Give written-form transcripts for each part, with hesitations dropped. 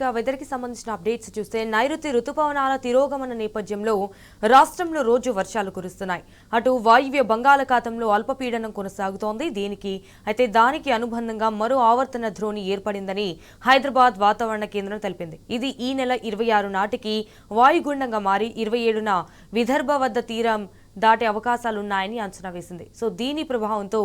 Weather కి సంబంధించిన updates చూస్తే నైరుతి రుతుపవనాల తిరోగమన నేపథ్యంలో రాష్ట్రంలో రోజు వర్షాలు కురుస్తున్నాయి. అటు వాయువ్య బంగాళాఖాతంలో అల్పపీడనం కొనసాగుతోంది. దానికి అనుబంధంగా మరో ఆవర్తన ద్రోణి ఏర్పడిందని హైదరాబాద్ వాతావరణ కేంద్రం తెలిపింది. ఇది ఈ నెల 26 నాటికి వాయుగుండంగా మారి 27న విదర్భ వద్ద తీరం దాటే అవకాశాలున్నాయని అంచనా వేసింది. దీని ప్రభావంతో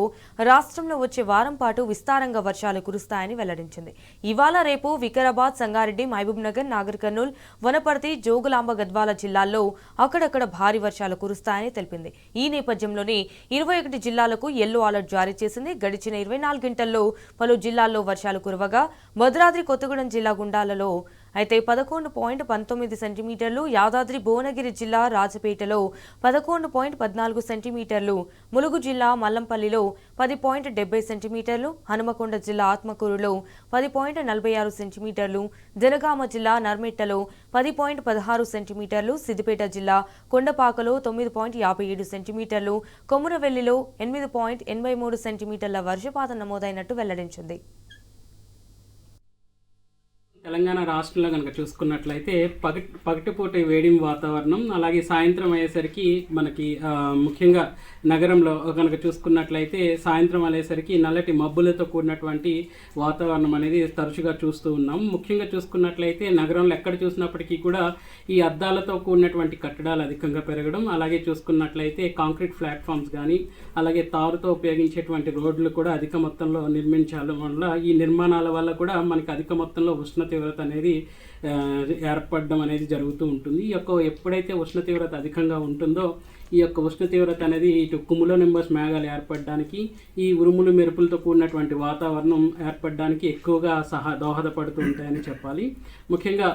రాష్ట్రంలో వచ్చే వారం పాటు విస్తారంగా వర్షాలు కురుస్తాయని వెల్లడించింది. ఇవాళ రేపు వికారాబాద్, సంగారెడ్డి, మహబూబ్ నగర్, నాగర్ కర్నూల్, వనపర్తి, జోగులాంబ, గద్వాల జిల్లాల్లో అక్కడక్కడ భారీ వర్షాలు కురుస్తాయని తెలిపింది. ఈ నేపథ్యంలోనే 21 జిల్లాలకు యెల్లో అలర్ట్ జారీ చేసింది. గడిచిన 24 గంటల్లో పలు జిల్లాల్లో వర్షాలు కురవగా భద్రాద్రి కొత్తగూడెం జిల్లా గుండాలలో 11.19 సెంటీమీటర్లు, యాదాద్రి భువనగిరి జిల్లా రాజపేటలో 11.14 సెంటీమీటర్లు, ములుగు జిల్లా మల్లంపల్లిలో 10.70 సెంటీమీటర్లు, హనుమకొండ జిల్లా ఆత్మకూరులో 10.46 సెంటీమీటర్లు, జనగామ జిల్లా నర్మెట్టలో 10.16 సెంటీమీటర్లు, సిద్దిపేట జిల్లా కొండపాకలో 9.57 సెంటీమీటర్లు, కొమురవెల్లిలో 8.83 సెంటీమీటర్ల వర్షపాతం నమోదైనట్టు వెల్లడించింది. తెలంగాణ రాష్ట్రంలో కనుక చూసుకున్నట్లయితే పగటిపూట వేడి వాతావరణం, అలాగే సాయంత్రం అయ్యేసరికి మనకి ముఖ్యంగా నగరంలో కనుక చూసుకున్నట్లయితే సాయంత్రం అయ్యేసరికి నల్లటి మబ్బులతో కూడినటువంటి వాతావరణం అనేది తరచుగా చూస్తూ ఉన్నాం. ముఖ్యంగా చూసుకున్నట్లయితే నగరంలో ఎక్కడ చూసినప్పటికీ కూడా ఈ అద్దాలతో కూడినటువంటి కట్టడాలు అధికంగా పెరగడం, అలాగే చూసుకున్నట్లయితే కాంక్రీట్ ప్లాట్ఫామ్స్ కానీ అలాగే తారుతో ఉపయోగించేటువంటి రోడ్లు కూడా అధిక మొత్తంలో నిర్మించడం వల్ల ఈ నిర్మాణాల వల్ల కూడా మనకి అధిక మొత్తంలో ఉష్ణ తీవ్రత అనేది ఏర్పడడం అనేది జరుగుతూ ఉంటుంది. ఎప్పుడైతే ఉష్ణ తీవ్రత అధికంగా ఉంటుందో ఈ యొక్క ఉష్ణ తీవ్రత అనేది ఇటు కుములో నింబస్ మేఘాలు ఏర్పడడానికి, ఈ ఉరుములు మెరుపులతో కూడినటువంటి వాతావరణం ఏర్పడడానికి ఎక్కువగా దోహదపడుతూ ఉంటాయని చెప్పాలి. ముఖ్యంగా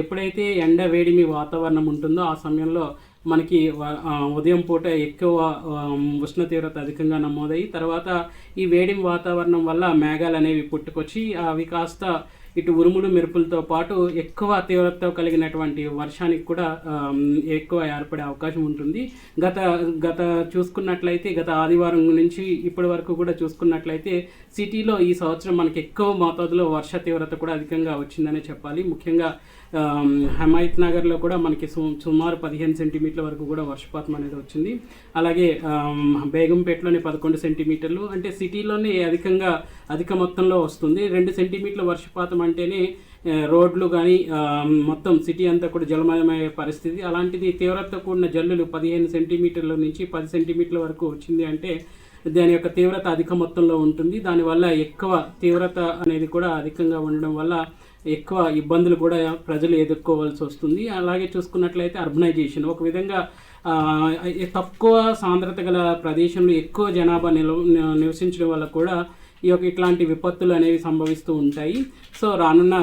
ఎప్పుడైతే ఎండ వేడిమి వాతావరణం ఉంటుందో ఆ సమయంలో మనకి ఉదయం పూట ఎక్కువ ఉష్ణ తీవ్రత అధికంగా నమోదయ్యి తర్వాత ఈ వేడిమి వాతావరణం వల్ల మేఘాలు అనేవి పుట్టుకొచ్చి అవి కాస్త ఇటు ఉరుములు మెరుపులతో పాటు ఎక్కువ తీవ్రతతో కలిగినటువంటి వర్షానికి కూడా ఎక్కువ ఏర్పడే అవకాశం ఉంటుంది. గత చూసుకున్నట్లయితే గత ఆదివారం నుంచి ఇప్పటి వరకు కూడా చూసుకున్నట్లయితే సిటీలో ఈ సంవత్సరం మనకి ఎక్కువ మోతాదులో వర్ష తీవ్రత కూడా అధికంగా వచ్చిందనే చెప్పాలి. ముఖ్యంగా హిమాయత్ నగర్లో కూడా మనకి సుమారు 15 సెంటీమీటర్ల వరకు కూడా వర్షపాతం అనేది వచ్చింది. అలాగే బేగంపేటలోనే 11 సెంటీమీటర్లు, అంటే సిటీలోనే అధిక మొత్తంలో వస్తుంది. 2 సెంటీమీటర్ల వర్షపాతం అంటేనే రోడ్లు కానీ మొత్తం సిటీ అంతా కూడా జలమయమయ్యే పరిస్థితి. అలాంటిది తీవ్రతతో కూడిన జల్లులు 15 సెంటీమీటర్ల నుంచి 10 సెంటీమీటర్ల వరకు వచ్చింది అంటే దాని యొక్క తీవ్రత అధిక మొత్తంలో ఉంటుంది. దానివల్ల ఎక్కువ తీవ్రత అనేది కూడా అధికంగా ఉండడం వల్ల ఎక్కువ ఇబ్బందులు కూడా ప్రజలు ఎదుర్కోవాల్సి వస్తుంది. అలాగే చూసుకున్నట్లయితే అర్బనైజేషన్ ఒక విధంగా తక్కువ సాంద్రత గల ప్రదేశంలో ఎక్కువ జనాభా నివసించడం వల్ల కూడా ఇట్లాంటి విపత్తులు అనేవి సంభవిస్తూ ఉంటాయి. రానున్న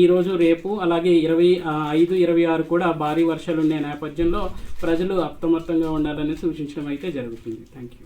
ఈరోజు రేపు అలాగే 25, 26 కూడా భారీ వర్షాలు ఉండే నేపథ్యంలో ప్రజలు అప్రమత్తంగా ఉండాలని సూచించడం అయితే జరుగుతుంది. Thank you.